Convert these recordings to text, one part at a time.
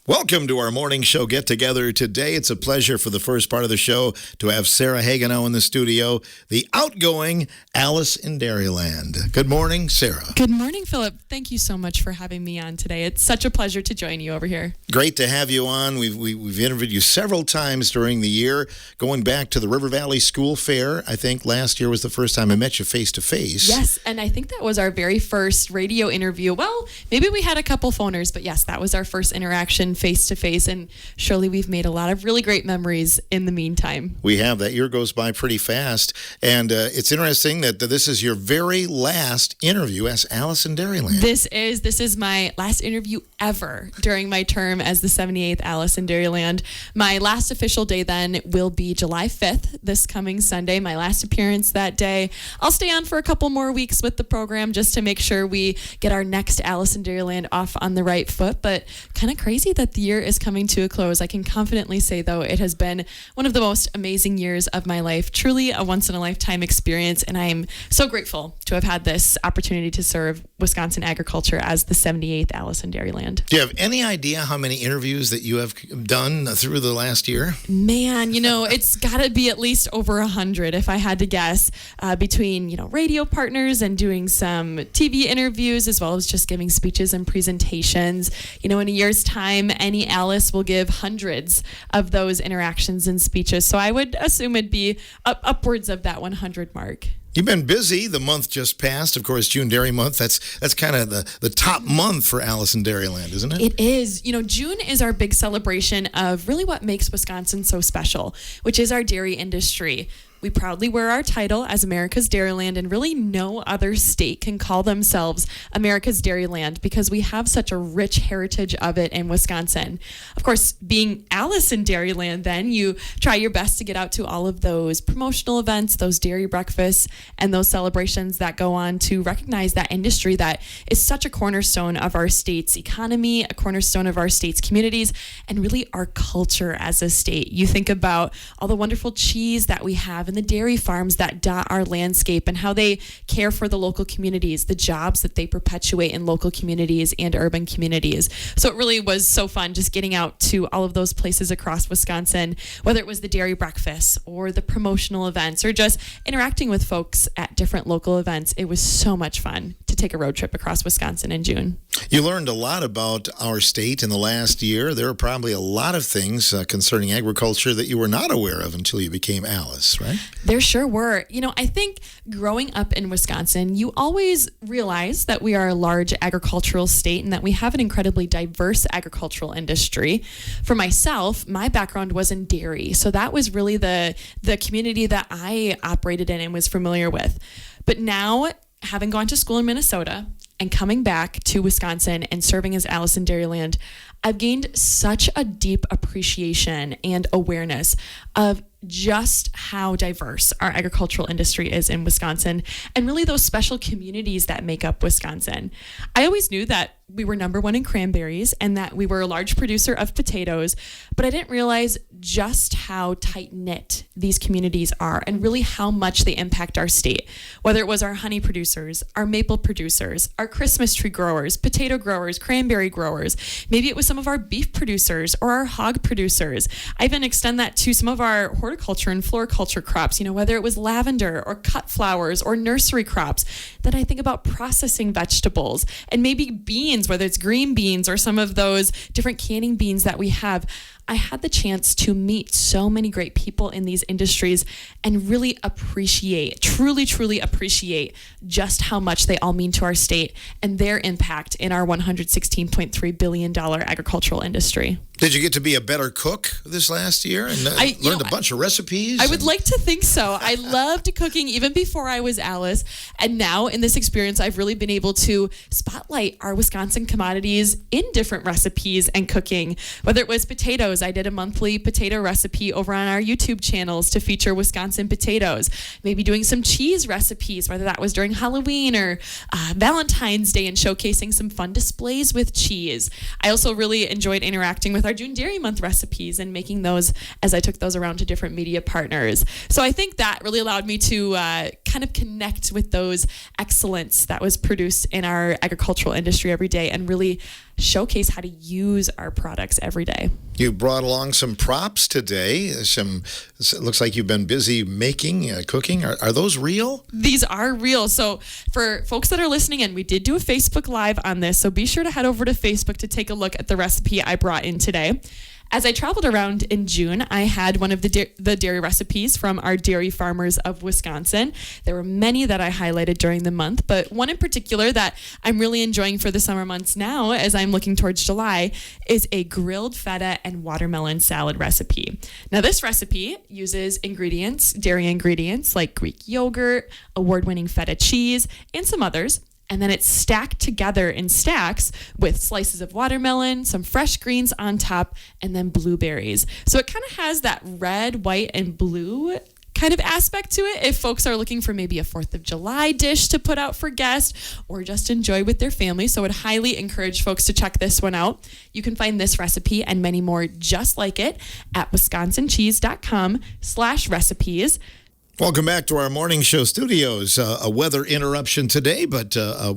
Welcome to our morning show get-together today. It's a pleasure for the first part of the show to have Sarah Hagenow in the studio, the outgoing Alice in Dairyland. Good morning, Sarah. Good morning, Philip. Thank you so much for having me on today. It's such a pleasure to join you over here. Great to have you on. We've interviewed you several times during the year, going back to the River Valley School Fair. I think last year was the first time I met you face-to-face. Yes, and I think that was our very first radio interview. Well, maybe we had a couple phoners, but yes, that was our first interaction face-to-face, and surely we've made a lot of really great memories in the meantime. We have. That year goes by pretty fast, and it's interesting that this is your very last interview as Alice in Dairyland. This is my last interview ever during my term as the 78th Alice in Dairyland. My last official day then will be July 5th, this coming Sunday, my last appearance that day. I'll stay on for a couple more weeks with the program just to make sure we get our next Alice in Dairyland off on the right foot, but kind of crazy that the year is coming to a close. I can confidently say, though, it has been one of the most amazing years of my life, truly a once-in-a-lifetime experience, and I am so grateful to have had this opportunity to serve Wisconsin agriculture as the 78th Alice in Dairyland. Do you have any idea how many interviews that you have done through the last year? Man, it's got to be at least over 100 if I had to guess, between, radio partners and doing some TV interviews as well as just giving speeches and presentations. In a year's time, any Alice will give hundreds of those interactions and speeches. So I would assume it'd be upwards of that 100 mark. You've been busy. The month just passed. Of course, June Dairy Month. That's kind of the top month for Alice in Dairyland, isn't it? It is. June is our big celebration of really what makes Wisconsin so special, which is our dairy industry. We proudly wear our title as America's Dairyland, and really no other state can call themselves America's Dairyland because we have such a rich heritage of it in Wisconsin. Of course, being Alice in Dairyland, then you try your best to get out to all of those promotional events, those dairy breakfasts, and those celebrations that go on to recognize that industry that is such a cornerstone of our state's economy, a cornerstone of our state's communities, and really our culture as a state. You think about all the wonderful cheese that we have and the dairy farms that dot our landscape and how they care for the local communities, the jobs that they perpetuate in local communities and urban communities. So it really was so fun just getting out to all of those places across Wisconsin, whether it was the dairy breakfasts or the promotional events or just interacting with folks at different local events. It was so much fun to take a road trip across Wisconsin in June. You learned a lot about our state in the last year. There are probably a lot of things concerning agriculture that you were not aware of until you became Alice, right? There sure were. I think growing up in Wisconsin, you always realize that we are a large agricultural state and that we have an incredibly diverse agricultural industry. For myself, my background was in dairy, so that was really the community that I operated in and was familiar with. But now, having gone to school in Minnesota and coming back to Wisconsin and serving as Alice in Dairyland, I've gained such a deep appreciation and awareness of just how diverse our agricultural industry is in Wisconsin and really those special communities that make up Wisconsin. I always knew that we were number one in cranberries and that we were a large producer of potatoes, but I didn't realize just how tight-knit these communities are and really how much they impact our state. Whether it was our honey producers, our maple producers, our Christmas tree growers, potato growers, cranberry growers, maybe it was some of our beef producers or our hog producers. I even extend that to some of our horticulture and floriculture crops, whether it was lavender or cut flowers or nursery crops. Then I think about processing vegetables and maybe beans, whether it's green beans or some of those different canning beans that we have. I had the chance to meet so many great people in these industries and really truly appreciate just how much they all mean to our state and their impact in our $116.3 billion agricultural industry. Did you get to be a better cook this last year and learned a bunch of recipes? I would like to think so. I loved cooking even before I was Alice. And now in this experience, I've really been able to spotlight our Wisconsin commodities in different recipes and cooking. Whether it was potatoes, I did a monthly potato recipe over on our YouTube channels to feature Wisconsin potatoes. Maybe doing some cheese recipes, whether that was during Halloween or Valentine's Day, and showcasing some fun displays with cheese. I also really enjoyed interacting with our June Dairy Month recipes and making those as I took those around to different media partners. So I think that really allowed me to kind of connect with those excellence that was produced in our agricultural industry every day and really showcase how to use our products every day. You brought along some props today. It looks like you've been busy making, cooking. Are those real? These are real. So for folks that are listening in, we did do a Facebook Live on this. So be sure to head over to Facebook to take a look at the recipe I brought in today. As I traveled around in June, I had one of the dairy recipes from our dairy farmers of Wisconsin. There were many that I highlighted during the month, but one in particular that I'm really enjoying for the summer months now as I'm looking towards July is a grilled feta and watermelon salad recipe. Now, this recipe uses dairy ingredients like Greek yogurt, award-winning feta cheese, and some others. And then it's stacked together in stacks with slices of watermelon, some fresh greens on top, and then blueberries. So it kind of has that red, white, and blue kind of aspect to it if folks are looking for maybe a 4th of July dish to put out for guests or just enjoy with their family. So I would highly encourage folks to check this one out. You can find this recipe and many more just like it at wisconsincheese.com/recipes. Welcome back to our morning show studios. A weather interruption today, but a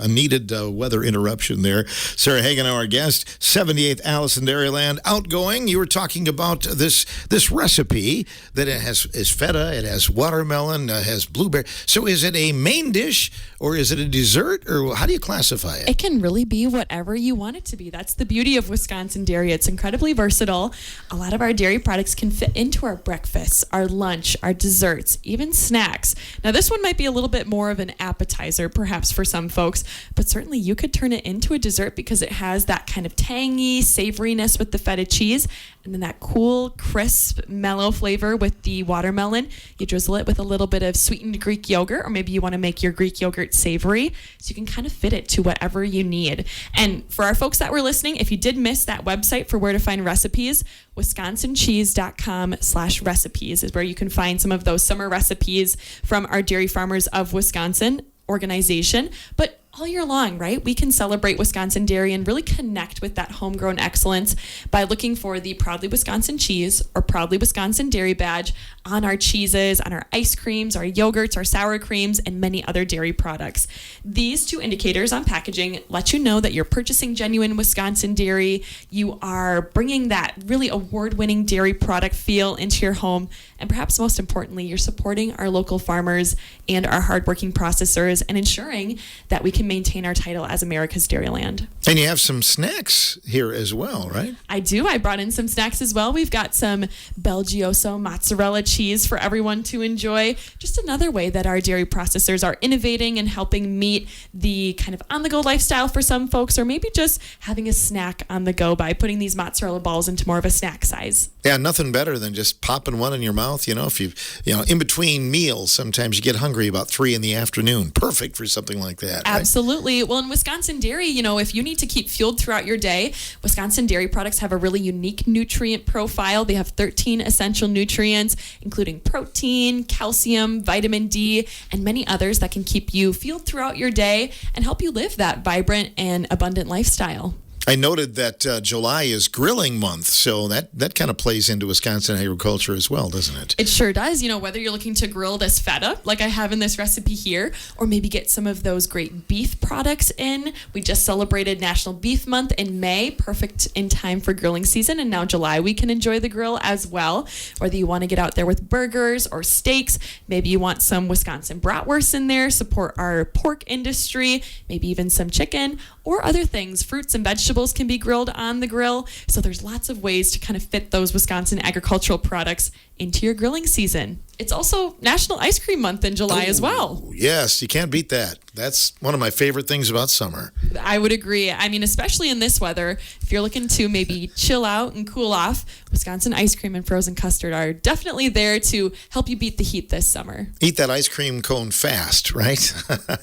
needed weather interruption there. Sarah Hagenow, our guest, 78th Alice in Dairyland, outgoing. You were talking about this recipe that is feta, it has watermelon, has blueberry. So is it a main dish or is it a dessert, or how do you classify it? It can really be whatever you want it to be. That's the beauty of Wisconsin dairy. It's incredibly versatile. A lot of our dairy products can fit into our breakfasts, our lunch, our desserts, even snacks. Now, this one might be a little bit more of an appetizer, perhaps for some folks, but certainly you could turn it into a dessert because it has that kind of tangy savoriness with the feta cheese, and then that cool, crisp, mellow flavor with the watermelon. You drizzle it with a little bit of sweetened Greek yogurt, or maybe you want to make your Greek yogurt savory, so you can kind of fit it to whatever you need. And for our folks that were listening, if you did miss that website for where to find recipes, wisconsincheese.com/recipes is where you can find some of those summer recipes from our Dairy Farmers of Wisconsin organization. But all year long, right? We can celebrate Wisconsin dairy and really connect with that homegrown excellence by looking for the Proudly Wisconsin cheese or Proudly Wisconsin dairy badge on our cheeses, on our ice creams, our yogurts, our sour creams, and many other dairy products. These two indicators on packaging let you know that you're purchasing genuine Wisconsin dairy. You are bringing that really award-winning dairy product feel into your home. And perhaps most importantly, you're supporting our local farmers and our hardworking processors and ensuring that we can maintain our title as America's Dairyland. And you have some snacks here as well, right? I do. I brought in some snacks as well. We've got some Belgioso mozzarella cheese for everyone to enjoy. Just another way that our dairy processors are innovating and helping meet the kind of on-the-go lifestyle for some folks, or maybe just having a snack on the go by putting these mozzarella balls into more of a snack size. Yeah, nothing better than just popping one in your mouth. If in between meals, sometimes you get hungry about 3 in the afternoon. Perfect for something like that. Right? Absolutely. Well, in Wisconsin dairy, if you need to keep fueled throughout your day, Wisconsin dairy products have a really unique nutrient profile. They have 13 essential nutrients, including protein, calcium, vitamin D, and many others that can keep you fueled throughout your day and help you live that vibrant and abundant lifestyle. I noted that July is grilling month, so that kind of plays into Wisconsin agriculture as well, doesn't it? It sure does. Whether you're looking to grill this feta, like I have in this recipe here, or maybe get some of those great beef products in. We just celebrated National Beef Month in May, perfect in time for grilling season, and now July we can enjoy the grill as well. Whether you want to get out there with burgers or steaks, maybe you want some Wisconsin bratwurst in there, support our pork industry, maybe even some chicken, or other things. Fruits and vegetables can be grilled on the grill. So there's lots of ways to kind of fit those Wisconsin agricultural products into your grilling season. It's also National Ice Cream Month in July as well. Yes, you can't beat that. That's one of my favorite things about summer. I would agree. I mean, especially in this weather, if you're looking to maybe chill out and cool off, Wisconsin ice cream and frozen custard are definitely there to help you beat the heat this summer. Eat that ice cream cone fast, right?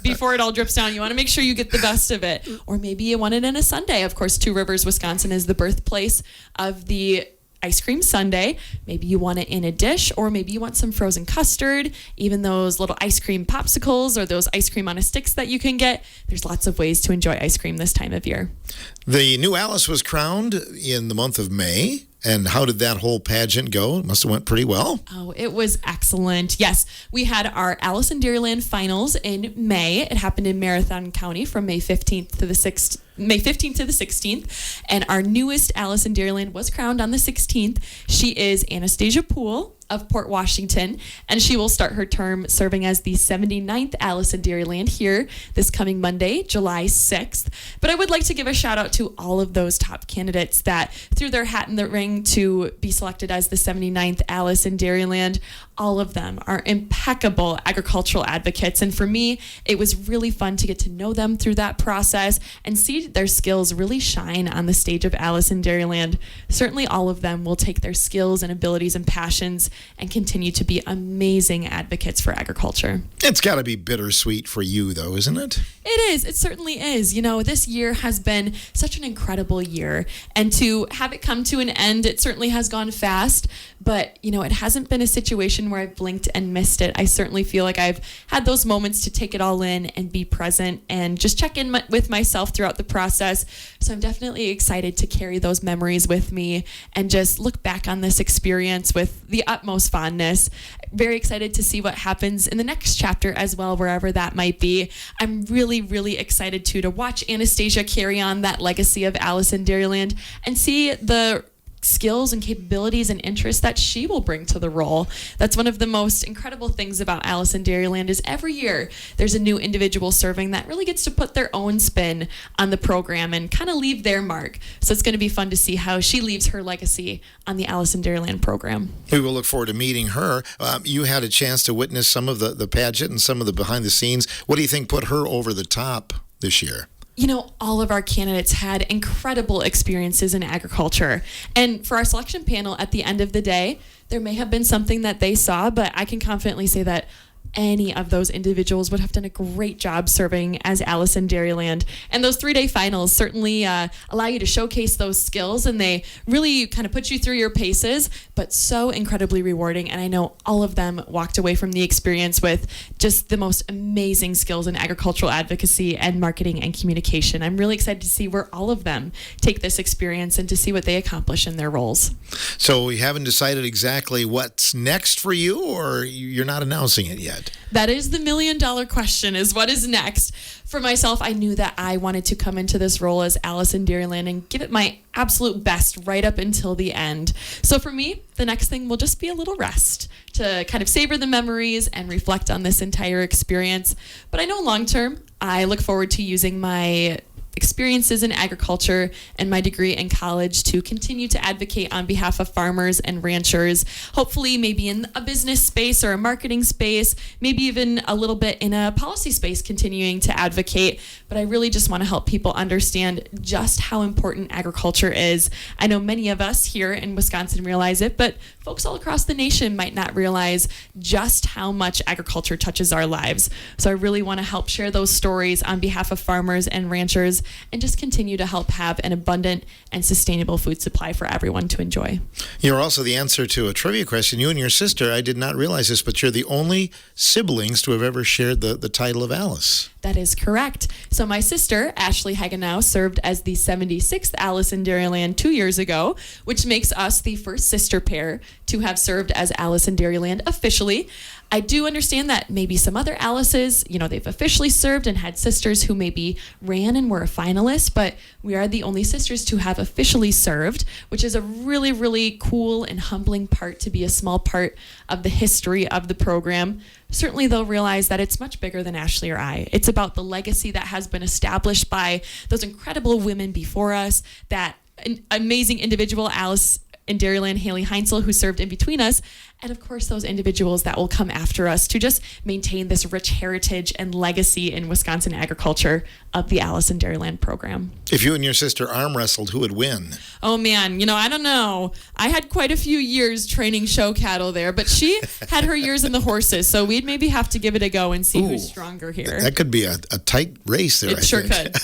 Before it all drips down, you want to make sure you get the best of it. Or maybe you want it in a sundae. Of course, Two Rivers, Wisconsin is the birthplace of the ice cream sundae. Maybe you want it in a dish, or maybe you want some frozen custard, even those little ice cream popsicles or those ice cream on a sticks that you can get. There's lots of ways to enjoy ice cream this time of year. The new Alice was crowned in the month of May. And how did that whole pageant go? It must have went pretty well. Oh, it was excellent. Yes, we had our Alice in Dairyland finals in May. It happened in Marathon County from May 15th to the 16th. And our newest Alice in Dairyland was crowned on the 16th. She is Anastasia Poole of Port Washington, and she will start her term serving as the 79th Alice in Dairyland here this coming Monday, July 6th. But I would like to give a shout out to all of those top candidates that threw their hat in the ring to be selected as the 79th Alice in Dairyland. All of them are impeccable agricultural advocates, and for me, it was really fun to get to know them through that process and see their skills really shine on the stage of Alice in Dairyland. Certainly all of them will take their skills and abilities and passions and continue to be amazing advocates for agriculture. It's got to be bittersweet for you, though, isn't it? It is. It certainly is. You know, this year has been such an incredible year, and to have it come to an end, it certainly has gone fast, but, you know, it hasn't been a situation where I've blinked and missed it. I certainly feel like I've had those moments to take it all in and be present and just check in with myself throughout the process. So I'm definitely excited to carry those memories with me and just look back on this experience with the utmost fondness. Very excited to see what happens in the next chapter as well, wherever that might be. I'm really, really excited to watch Anastasia carry on that legacy of Alice in Dairyland and see the skills and capabilities and interests that she will bring to the role. That's one of the most incredible things about Alice in Dairyland is every year there's a new individual serving that really gets to put their own spin on the program and kind of leave their mark. So it's going to be fun to see how she leaves her legacy on the Alice in Dairyland program. We will look forward to meeting her. You had a chance to witness some of the pageant and some of the behind the scenes. What do you think put her over the top this year? You know, all of our candidates had incredible experiences in agriculture. And for our selection panel at the end of the day, there may have been something that they saw, but I can confidently say that any of those individuals would have done a great job serving as Alice in Dairyland. And those 3-day finals certainly allow you to showcase those skills, and they really kind of put you through your paces, but so incredibly rewarding. And I know all of them walked away from the experience with just the most amazing skills in agricultural advocacy and marketing and communication. I'm really excited to see where all of them take this experience and to see what they accomplish in their roles. So we haven't decided exactly what's next for you, or you're not announcing it yet? That is the $1 million question, is what is next. For myself, I knew that I wanted to come into this role as Alice in Dairyland and give it my absolute best right up until the end. So for me, the next thing will just be a little rest to kind of savor the memories and reflect on this entire experience. But I know long term, I look forward to using my experiences in agriculture and my degree in college to continue to advocate on behalf of farmers and ranchers, hopefully maybe in a business space or a marketing space, maybe even a little bit in a policy space, continuing to advocate. But I really just want to help people understand just how important agriculture is. I know many of us here in Wisconsin realize it, but folks all across the nation might not realize just how much agriculture touches our lives. So I really want to help share those stories on behalf of farmers and ranchers and just continue to help have an abundant and sustainable food supply for everyone to enjoy. You're also the answer to a trivia question. You and your sister, I did not realize this, but you're the only siblings to have ever shared the title of Alice. That is correct. So my sister, Ashley Hagenow, served as the 76th Alice in Dairyland 2 years ago, which makes us the first sister pair to have served as Alice in Dairyland officially. I do understand that maybe some other Alices, they've officially served and had sisters who maybe ran and were a finalist, but we are the only sisters to have officially served, which is a really, really cool and humbling part to be a small part of the history of the program. Certainly they'll realize that it's much bigger than Ashley or I. It's about the legacy that has been established by those incredible women before us, that amazing individual Alice in Dairyland, Haley Heinzel, who served in between us, and of course those individuals that will come after us to just maintain this rich heritage and legacy in Wisconsin agriculture of the Alice in Dairyland program. If you and your sister arm wrestled, who would win? Oh man, I don't know. I had quite a few years training show cattle there, but she had her years in the horses, so we'd maybe have to give it a go and see who's stronger here. That could be a tight race there, It sure could.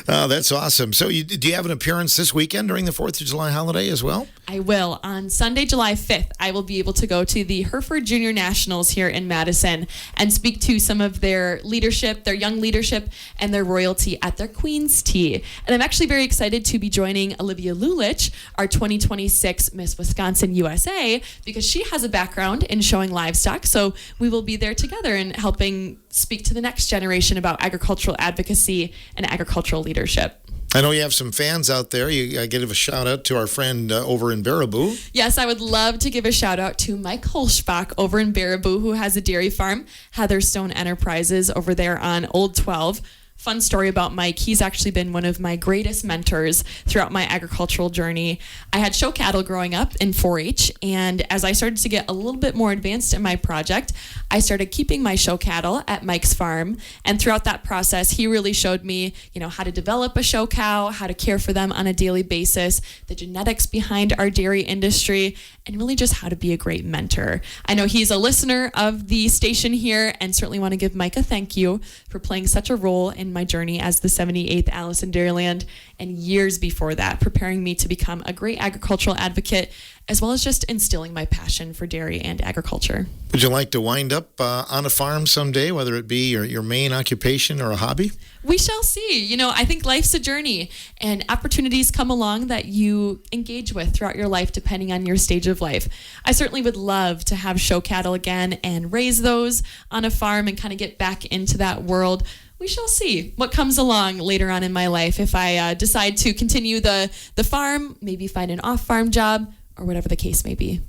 Oh, that's awesome. So do you have an appearance this weekend during the 4th of July holiday as well? I will. On Sunday, July 5th, I will be able to go to the Hereford Junior Nationals here in Madison and speak to some of their leadership, their young leadership, and their royalty at their Queen's Tea. And I'm actually very excited to be joining Olivia Lulich, our 2026 Miss Wisconsin USA, because she has a background in showing livestock. So we will be there together and helping speak to the next generation about agricultural advocacy and agricultural leadership. I know you have some fans out there. You give a shout out to our friend over in Baraboo. Yes, I would love to give a shout out to Mike Holschbach over in Baraboo, who has a dairy farm, Heatherstone Enterprises over there on Old 12. Fun story about Mike. He's actually been one of my greatest mentors throughout my agricultural journey. I had show cattle growing up in 4-H, and as I started to get a little bit more advanced in my project, I started keeping my show cattle at Mike's farm. And throughout that process, he really showed me, how to develop a show cow, how to care for them on a daily basis, the genetics behind our dairy industry, and really just how to be a great mentor. I know he's a listener of the station here, and certainly want to give Mike a thank you for playing such a role in my journey as the 78th Alice in Dairyland, and years before that, preparing me to become a great agricultural advocate, as well as just instilling my passion for dairy and agriculture. Would you like to wind up on a farm someday, whether it be your main occupation or a hobby? We shall see. I think life's a journey, and opportunities come along that you engage with throughout your life, depending on your stage of life. I certainly would love to have show cattle again and raise those on a farm and kind of get back into that world. We shall see what comes along later on in my life. If I decide to continue the farm, maybe find an off-farm job, or whatever the case may be.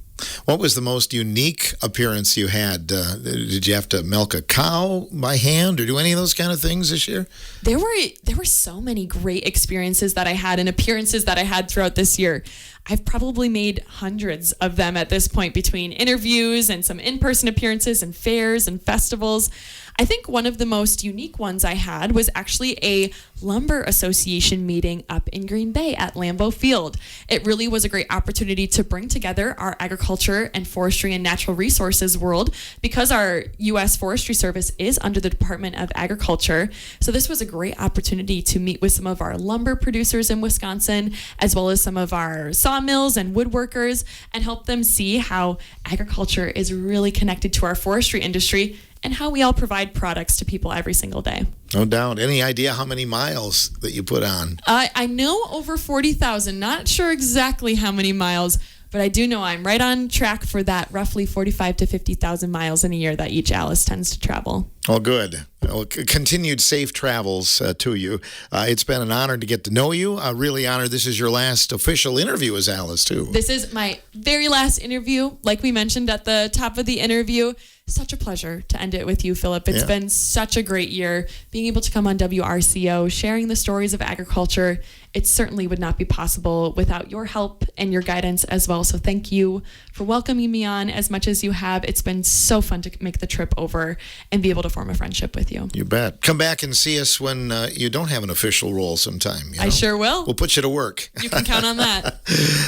What was the most unique appearance you had? Did you have to milk a cow by hand or do any of those kind of things this year? There were so many great experiences that I had and appearances that I had throughout this year. I've probably made hundreds of them at this point, between interviews and some in-person appearances and fairs and festivals. I think one of the most unique ones I had was actually a lumber association meeting up in Green Bay at Lambeau Field. It really was a great opportunity to bring together our agriculture and forestry and natural resources world, because our U.S. Forestry Service is under the Department of Agriculture. So this was a great opportunity to meet with some of our lumber producers in Wisconsin, as well as some of our sawmills and woodworkers, and help them see how agriculture is really connected to our forestry industry and how we all provide products to people every single day. No doubt. Any idea how many miles that you put on? I know over 40,000. Not sure exactly how many miles, but I do know I'm right on track for that roughly 45 to 50,000 miles in a year that each Alice tends to travel. Oh, good. Well, continued safe travels to you. It's been an honor to get to know you. Really honored. This is your last official interview as Alice, too. This is my very last interview. Like we mentioned at the top of the interview, such a pleasure to end it with you, Philip. It's been such a great year being able to come on WRCO, sharing the stories of agriculture. It certainly would not be possible without your help and your guidance as well. So thank you for welcoming me on as much as you have. It's been so fun to make the trip over and be able to form a friendship with you. You bet. Come back and see us when you don't have an official role sometime. I sure will. We'll put you to work. You can count on that.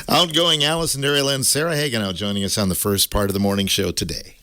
Outgoing Alice in Dairyland, Sarah Hagenow, joining us on the first part of the morning show today.